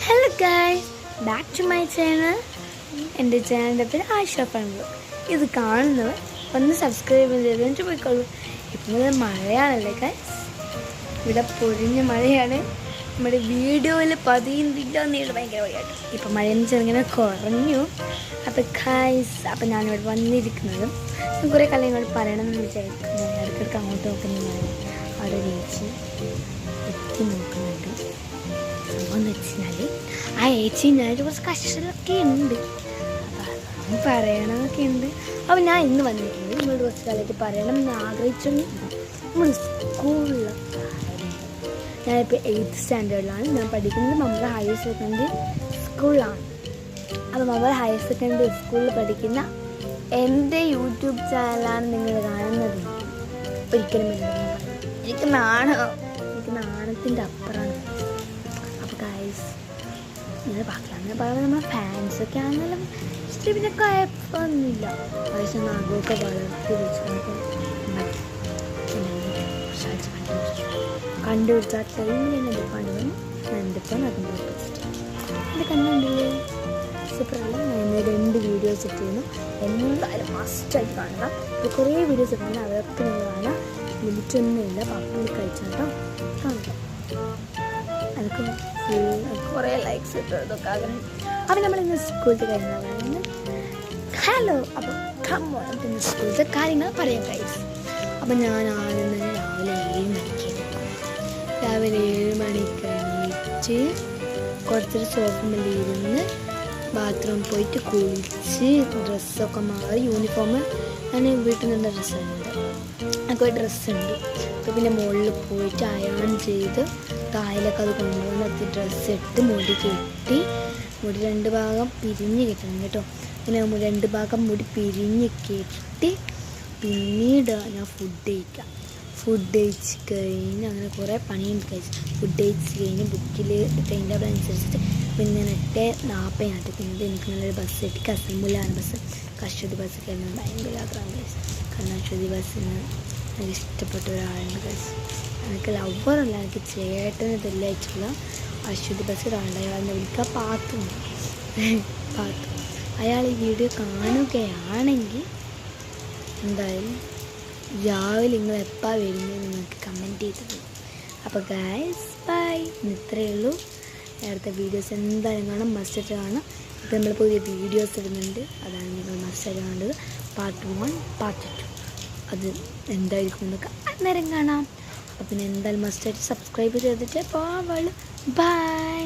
Hello guys, back to my channel. എൻ്റെ ചാനലിൻ്റെ പേര് ആയിഷ. ഇത് കാണുന്നവർ ഒന്ന് സബ്സ്ക്രൈബ് ചെയ്തിട്ട് പോയിക്കോളൂ. ഇപ്പം മുതൽ മഴയാണല്ലേ ഗൈസ്, ഇവിടെ പൊരിഞ്ഞ മഴയാണ്. നമ്മുടെ വീഡിയോയിൽ പതിയുന്നില്ല എന്നുള്ളത് ഭയങ്കര മഴയാണ്. ഇപ്പം മഴയെന്ന് ചെറുങ്ങനെ കുറഞ്ഞു. അപ്പോൾ ഗൈസ്, അപ്പം ഞാനിവിടെ വന്നിരിക്കുന്നതും കുറേ കാര്യങ്ങൾ പറയണമെന്ന് വിചാരിക്കുന്നു. ഇടയ്ക്കിടയ്ക്ക് അങ്ങോട്ട് നോക്കുന്നതാണ്. അവിടെ ചേച്ചി എത്തി നോക്കുന്നുണ്ട്. സംഭവം എന്ന് വെച്ചാൽ ആ ചേച്ചി ഞാനൊരു കുറച്ച് കഷ്ടമൊക്കെ ഉണ്ട്, അപ്പോൾ അതൊന്നും പറയണമൊക്കെ ഉണ്ട്. അപ്പോൾ ഞാൻ ഇന്ന് വന്നിരിക്കുന്നത് നിങ്ങളോട് കുറച്ച് കാലമായിട്ട് പറയണം എന്ന് ആഗ്രഹിച്ചൊന്നും. നമ്മൾ സ്കൂളിലെ ഞാനിപ്പോൾ 8th സ്റ്റാൻഡേർഡിലാണ് ഞാൻ പഠിക്കുന്നത്. മമ്മൾ ഹയർ സെക്കൻഡറി സ്കൂളിലാണ്. അപ്പോൾ മമ്മൾ ഹയർ സെക്കൻഡറി സ്കൂളിൽ പഠിക്കുന്ന എൻ്റെ യൂട്യൂബ് ചാനലാണ് നിങ്ങൾ കാണുന്നത്. ഒരിക്കലും എനിക്ക് നാണത്തിൻ്റെ അപ്പുറമാണ്. അപ്പോൾ ഗൈസ്, ഇങ്ങനെ ബാക്കിയാണ് പറയുന്നത്. നമ്മളെ ഫാൻസൊക്കെ ആണെങ്കിലും ഇഷ്ടം പിന്നെ കുഴപ്പമൊന്നുമില്ല. പക്ഷേ നാഗമൊക്കെ വളർത്തി വെച്ചിട്ട് കണ്ടുപിടിച്ച ആ ടൈമിൽ തന്നെ ഡിപ്പാണ് എന്തിപ്പം അതിൻ്റെ ഓപ്പോസിറ്റ് എൻ്റെ കണ്ടുണ്ടല്ലേ സൂപ്പറല്ല. ഞാൻ ഇന്ന് 2 വീഡിയോസ് ഇട്ടിരുന്നു. എന്തായാലും മസ്റ്റായിട്ട് കാണുക. ഇപ്പോൾ കുറേ വീഡിയോസ് ഇട്ടുണ്ട്, അതൊക്കെ നിങ്ങൾ കാണാം. ലിമിറ്റൊന്നുമില്ല. പപ്പുള്ളി കഴിച്ചാട്ടോ കാണുക. അതൊക്കെ കുറേ ലൈക്സ് കിട്ടും. ഇതൊക്കെ ആഗ്രഹം. അപ്പം നമ്മളിന്ന് സ്കൂളിൽ കഴിഞ്ഞാൽ പറയുന്നത് ഹലോ. അപ്പം കമ്മോ ഇന്ന് സ്കൂളിലത്തെ കാര്യങ്ങൾ പറയാം ഗൈസ്. അപ്പം ഞാൻ ആദ്യം തന്നെ രാവിലെ 7 മണിക്ക് എണീറ്റ് കുറച്ചൊരു സോഫിലിരുന്ന് ബാത്റൂമിൽ പോയിട്ട് കുളിച്ച് ഡ്രസ്സൊക്കെ മാറി യൂണിഫോം ഞാൻ വീട്ടിൽ നിന്ന് ഡ്രസ്സുണ്ട്, എനിക്ക് ഡ്രസ്സുണ്ട്. അപ്പോൾ പിന്നെ മുകളിൽ പോയിട്ട് അയൺ ചെയ്ത് താഴേക്ക് അത് കൊണ്ടുവന്ന് ഡ്രസ്സ് ഇട്ട് മുടി കെട്ടി, മുടി 2 ഭാഗം പിരിഞ്ഞ് കെട്ടണം കേട്ടോ. പിന്നെ 2 ഭാഗം മുടി പിരിഞ്ഞ് കെട്ടി പിന്നീട് ഞാൻ ഫുഡ് കഴിച്ച് കഴിഞ്ഞ് അങ്ങനെ കുറേ പണിയുണ്ട് കഴിച്ച്. ഫുഡ് കഴിച്ച് കഴിഞ്ഞ് ബുക്കിൽ ടൈം ടേബിൾ അനുസരിച്ചിട്ട് പിന്നെ 8:40 പിന്നെ എനിക്ക് നല്ലൊരു ബസ് കിട്ടി. കസമുല്ലാണ് ബസ്. കശ്വതി ബസ് കയറുന്നത് ഭയങ്കര ആഗ്രഹം കഴിച്ചു. കാരണം അശ്വതി ബസ്സിന് എനിക്ക് ഇഷ്ടപ്പെട്ട ഒരാളുണ്ട് കഴിച്ചു. എനിക്ക് ലവറല്ല, എനിക്ക് ചേട്ടന് തെല്ലയച്ചുള്ള അശ്വതി ബസ് ഒരാളുടെ വിളിക്കുക പാത്തു. അയാൾ ഈ വീഡിയോ കാണുകയാണെങ്കിൽ എന്തായാലും രാവിലെ നിങ്ങൾ എപ്പോൾ വരുന്നത് നിങ്ങൾക്ക് കമൻറ്റ് ചെയ്തത്. അപ്പോൾ ഗൈസ് ബൈ, ഇത്രയേ ഉള്ളൂ. അടുത്ത വീഡിയോസ് എന്തായാലും കാണാം, മസ്റ്റായിട്ട് കാണാം. ഇപ്പോൾ നമ്മൾ പുതിയ വീഡിയോസ് ഇടുന്നുണ്ട്, അതാണ് നിങ്ങൾ മസ്റ്റായിട്ട് കാണേണ്ടത്. പാർട്ട് 1 പാർട്ട് 2 അത് എന്തായിരിക്കും എന്നൊക്കെ അന്നേരം കാണാം. അപ്പോൾ പിന്നെ എന്തായാലും മസ്റ്റായിട്ട് സബ്സ്ക്രൈബ് ചെയ്തിട്ട് പോവാൻ. ബൈ.